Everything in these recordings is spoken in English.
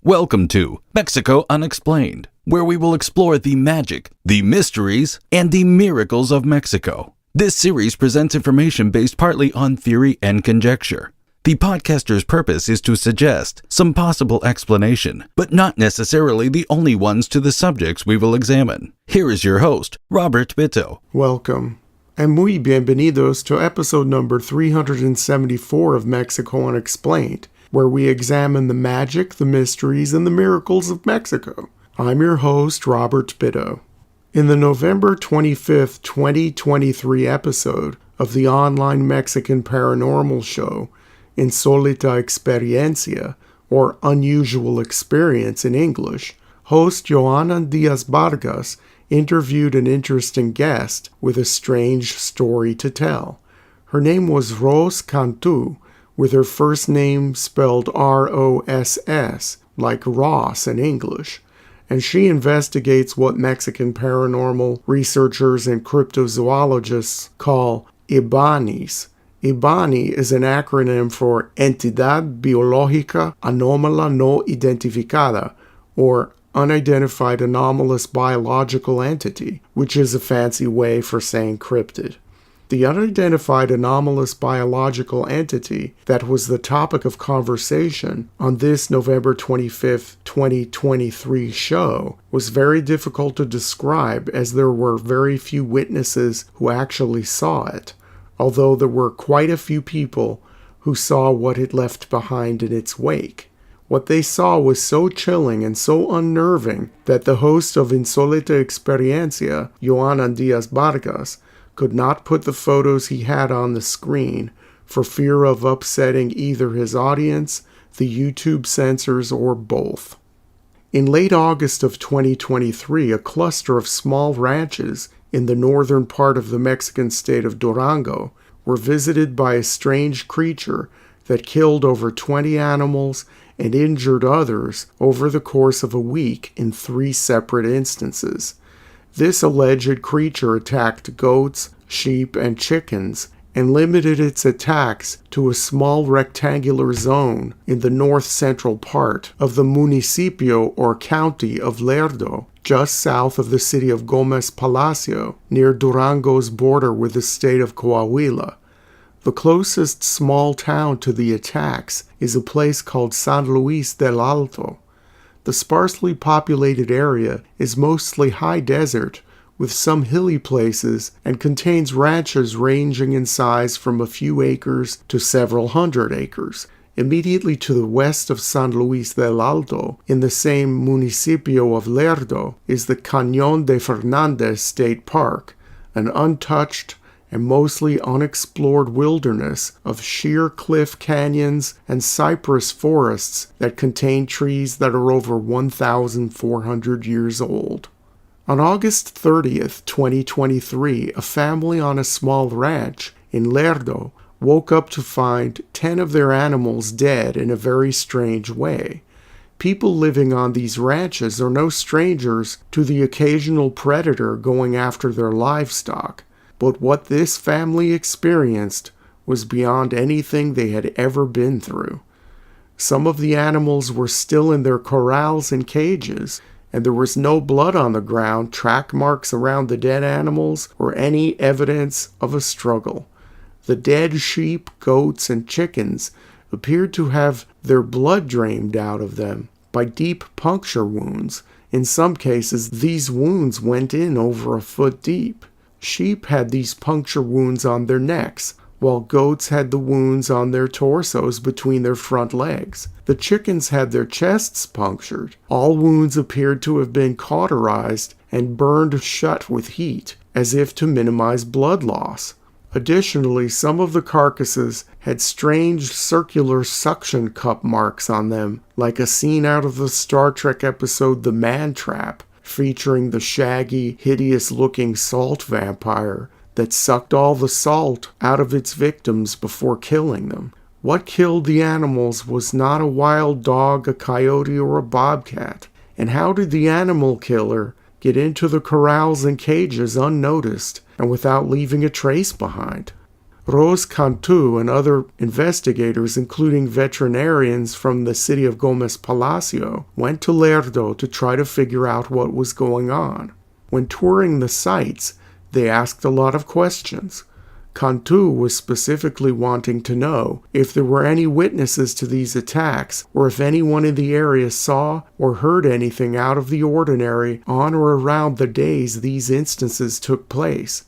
Welcome to Mexico Unexplained, where we will explore the magic, the mysteries, and the miracles of Mexico. This series presents information based partly on theory and conjecture. The podcaster's purpose is to suggest some possible explanation, but not necessarily the only ones to the subjects we will examine. Here is your host, Robert Bitto. Welcome, and muy bienvenidos to episode number 374 of Mexico Unexplained, where we examine the magic, the mysteries, and the miracles of Mexico. I'm your host, Robert Bitto. In the November 25th, 2023 episode of the online Mexican paranormal show, Insólita Experiencia, or Unusual Experience in English, host Joana Diaz Vargas interviewed an interesting guest with a strange story to tell. Her name was Ros Cantu, with her first name spelled R-O-S-S, like Ross in English, and she investigates what Mexican paranormal researchers and cryptozoologists call IBANIs. IBANI is an acronym for Entidad Biológica Anómala No Identificada, or Unidentified Anomalous Biological Entity, which is a fancy way for saying cryptid. The unidentified anomalous biological entity that was the topic of conversation on this November 25th, 2023 show was very difficult to describe as there were very few witnesses who actually saw it, although there were quite a few people who saw what it left behind in its wake. What they saw was so chilling and so unnerving that the host of Insólita Experiencia, Joana Diaz Vargas, could not put the photos he had on the screen for fear of upsetting either his audience, the YouTube censors, or both. In late August of 2023, a cluster of small ranches in the northern part of the Mexican state of Durango were visited by a strange creature that killed over 20 animals and injured others over the course of a week in 3 separate instances. This alleged creature attacked goats, sheep, and chickens, and limited its attacks to a small rectangular zone in the north-central part of the municipio or county of Lerdo, just south of the city of Gómez Palacio, near Durango's border with the state of Coahuila. The closest small town to the attacks is a place called San Luis del Alto. The sparsely populated area is mostly high desert, with some hilly places, and contains ranches ranging in size from a few acres to several hundred acres. Immediately to the west of San Luis del Alto, in the same municipio of Lerdo, is the Cañón de Fernández State Park, an untouched and mostly unexplored wilderness of sheer cliff canyons and cypress forests that contain trees that are over 1,400 years old. On August 30th, 2023, a family on a small ranch in Lerdo woke up to find 10 of their animals dead in a very strange way. People living on these ranches are no strangers to the occasional predator going after their livestock. But what this family experienced was beyond anything they had ever been through. Some of the animals were still in their corrals and cages, and there was no blood on the ground, track marks around the dead animals, or any evidence of a struggle. The dead sheep, goats, and chickens appeared to have their blood drained out of them by deep puncture wounds. In some cases, these wounds went in over a foot deep. Sheep had these puncture wounds on their necks, while goats had the wounds on their torsos between their front legs. The chickens had their chests punctured. All wounds appeared to have been cauterized and burned shut with heat, as if to minimize blood loss. Additionally, some of the carcasses had strange circular suction cup marks on them, like a scene out of the Star Trek episode The Man Trap, featuring the shaggy, hideous-looking salt vampire that sucked all the salt out of its victims before killing them. What killed the animals was not a wild dog, a coyote, or a bobcat. And how did the animal killer get into the corrals and cages unnoticed and without leaving a trace behind? Rose Cantu and other investigators, including veterinarians from the city of Gomez Palacio, went to Lerdo to try to figure out what was going on. When touring the sites, they asked a lot of questions. Cantu was specifically wanting to know if there were any witnesses to these attacks or if anyone in the area saw or heard anything out of the ordinary on or around the days these instances took place.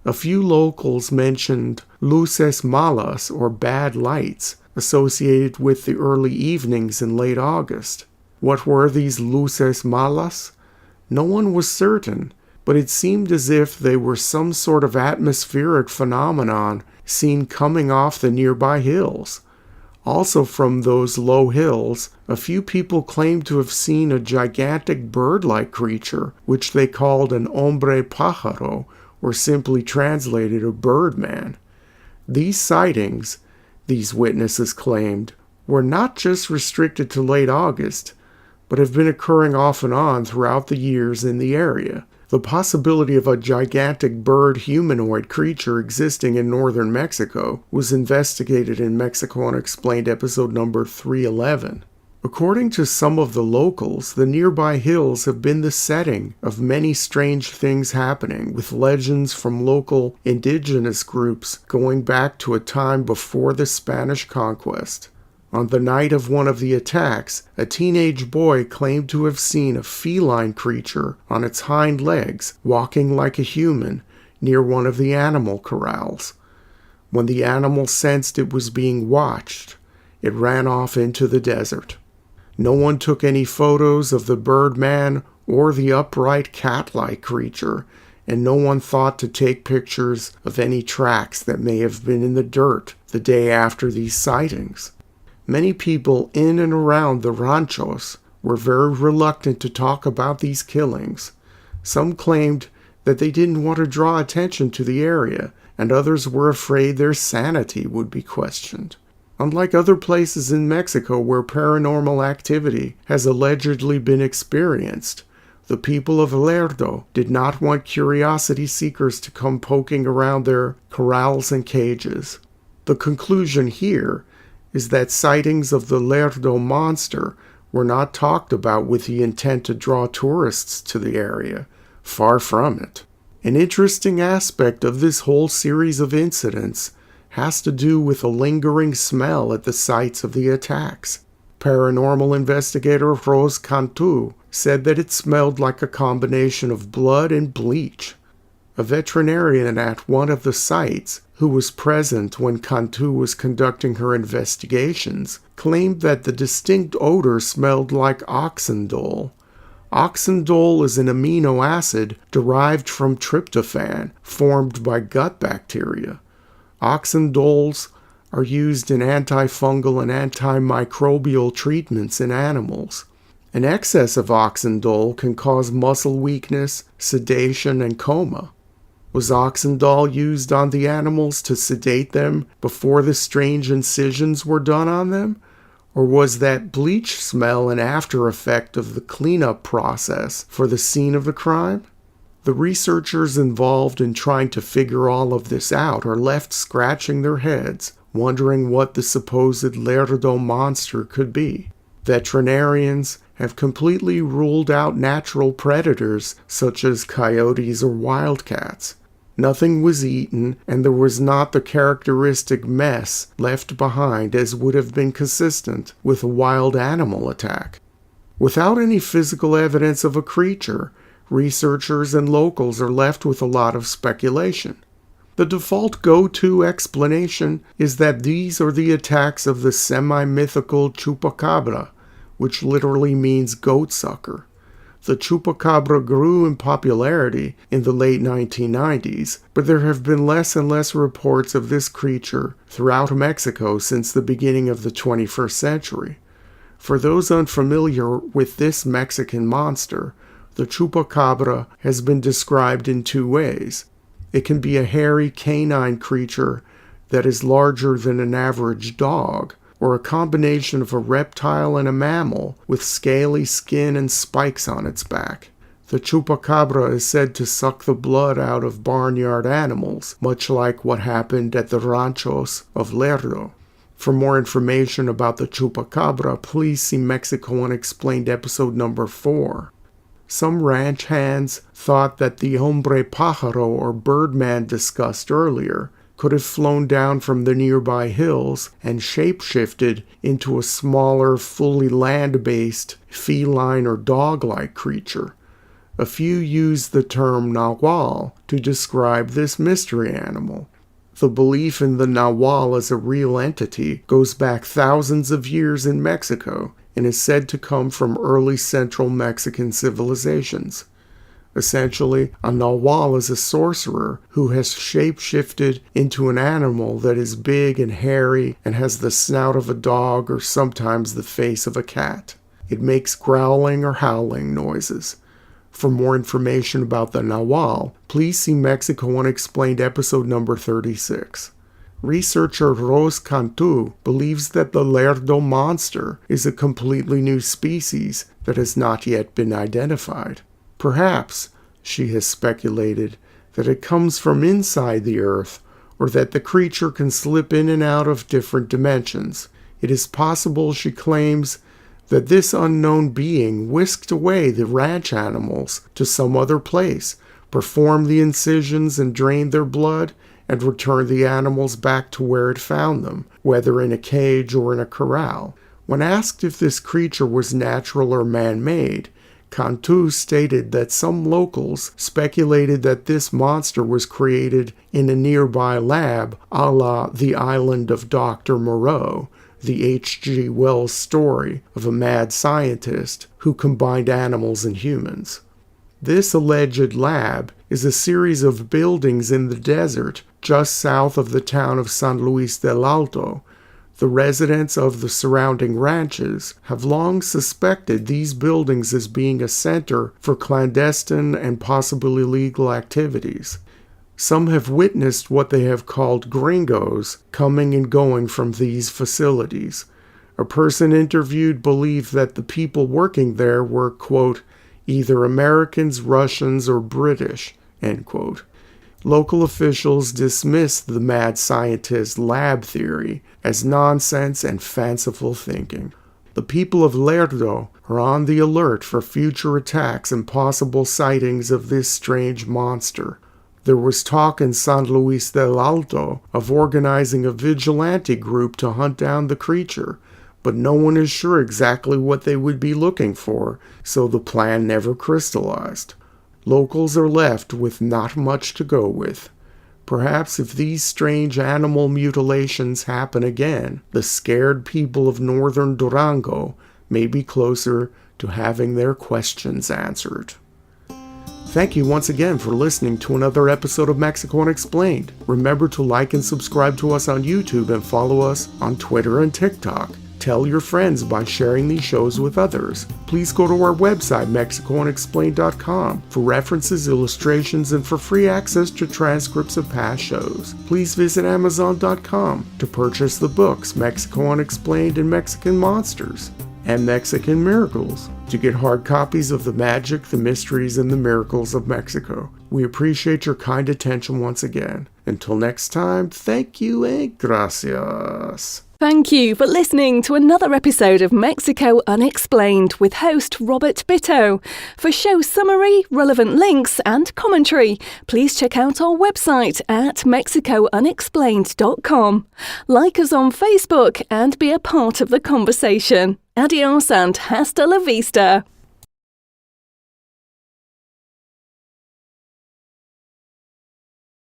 A few locals mentioned luces malas, or bad lights, associated with the early evenings in late August. What were these luces malas? No one was certain, but it seemed as if they were some sort of atmospheric phenomenon seen coming off the nearby hills. Also from those low hills, a few people claimed to have seen a gigantic bird-like creature, which they called an hombre pájaro, or simply translated a birdman. These sightings, these witnesses claimed, were not just restricted to late August, but have been occurring off and on throughout the years in the area. The possibility of a gigantic bird humanoid creature existing in northern Mexico was investigated in Mexico Unexplained episode number 311. According to some of the locals, the nearby hills have been the setting of many strange things happening, with legends from local indigenous groups going back to a time before the Spanish conquest. On the night of one of the attacks, a teenage boy claimed to have seen a feline creature on its hind legs, walking like a human, near one of the animal corrals. When the animal sensed it was being watched, it ran off into the desert. No one took any photos of the birdman or the upright cat-like creature, and no one thought to take pictures of any tracks that may have been in the dirt the day after these sightings. Many people in and around the ranchos were very reluctant to talk about these killings. Some claimed that they didn't want to draw attention to the area, and others were afraid their sanity would be questioned. Unlike other places in Mexico where paranormal activity has allegedly been experienced, the people of Lerdo did not want curiosity seekers to come poking around their corrals and cages. The conclusion here is that sightings of the Lerdo monster were not talked about with the intent to draw tourists to the area. Far from it. An interesting aspect of this whole series of incidents has to do with a lingering smell at the sites of the attacks. Paranormal investigator Rose Cantu said that it smelled like a combination of blood and bleach. A veterinarian at one of the sites, who was present when Cantu was conducting her investigations, claimed that the distinct odor smelled like oxandole. Oxandole is an amino acid derived from tryptophan, formed by gut bacteria. Oxandoles are used in antifungal and antimicrobial treatments in animals. An excess of oxandole can cause muscle weakness, sedation, and coma. Was oxandole used on the animals to sedate them before the strange incisions were done on them? Or was that bleach smell an after effect of the cleanup process for the scene of the crime? The researchers involved in trying to figure all of this out are left scratching their heads, wondering what the supposed Lerdo monster could be. Veterinarians have completely ruled out natural predators such as coyotes or wildcats. Nothing was eaten, and there was not the characteristic mess left behind as would have been consistent with a wild animal attack. Without any physical evidence of a creature, researchers and locals are left with a lot of speculation. The default go-to explanation is that these are the attacks of the semi-mythical Chupacabra, which literally means goat sucker. The Chupacabra grew in popularity in the late 1990s, but there have been less and less reports of this creature throughout Mexico since the beginning of the 21st century. For those unfamiliar with this Mexican monster, the Chupacabra has been described in two ways. It can be a hairy canine creature that is larger than an average dog, or a combination of a reptile and a mammal with scaly skin and spikes on its back. The Chupacabra is said to suck the blood out of barnyard animals, much like what happened at the ranchos of Lerdo. For more information about the Chupacabra, please see Mexico Unexplained episode number 4. Some ranch hands thought that the hombre pájaro or birdman discussed earlier could have flown down from the nearby hills and shapeshifted into a smaller, fully land-based, feline or dog-like creature. A few use the term nahual to describe this mystery animal. The belief in the nahual as a real entity goes back thousands of years in Mexico and is said to come from early central Mexican civilizations. Essentially, a nahual is a sorcerer who has shape-shifted into an animal that is big and hairy and has the snout of a dog or sometimes the face of a cat. It makes growling or howling noises. For more information about the nahual, please see Mexico Unexplained episode number 36. Researcher Ros Cantu believes that the Lerdo monster is a completely new species that has not yet been identified. Perhaps, she has speculated, that it comes from inside the earth, or that the creature can slip in and out of different dimensions. It is possible, she claims, that this unknown being whisked away the ranch animals to some other place, performed the incisions and drained their blood, and returned the animals back to where it found them, whether in a cage or in a corral. When asked if this creature was natural or man-made, Cantu stated that some locals speculated that this monster was created in a nearby lab a la The Island of Dr. Moreau, the H.G. Wells story of a mad scientist who combined animals and humans. This alleged lab is a series of buildings in the desert just south of the town of San Luis del Alto. The residents of the surrounding ranches have long suspected these buildings as being a center for clandestine and possibly illegal activities. Some have witnessed what they have called gringos coming and going from these facilities. A person interviewed believed that the people working there were, quote, either Americans, Russians, or British, end quote. Local officials dismissed the mad scientist's lab theory as nonsense and fanciful thinking. The people of Lerdo are on the alert for future attacks and possible sightings of this strange monster. There was talk in San Luis del Alto of organizing a vigilante group to hunt down the creature, but no one is sure exactly what they would be looking for, so the plan never crystallized. Locals are left with not much to go with. Perhaps if these strange animal mutilations happen again, the scared people of northern Durango may be closer to having their questions answered. Thank you once again for listening to another episode of Mexico Unexplained. Remember to like and subscribe to us on YouTube and follow us on Twitter and TikTok. Tell your friends by sharing these shows with others. Please go to our website, MexicoUnexplained.com, for references, illustrations, and for free access to transcripts of past shows. Please visit Amazon.com to purchase the books Mexico Unexplained and Mexican Monsters and Mexican Miracles to get hard copies of the magic, the mysteries, and the miracles of Mexico. We appreciate your kind attention once again. Until next time, thank you and gracias. Thank you for listening to another episode of Mexico Unexplained with host Robert Bitto. For show summary, relevant links and commentary, please check out our website at mexicounexplained.com. Like us on Facebook and be a part of the conversation. Adios and hasta la vista.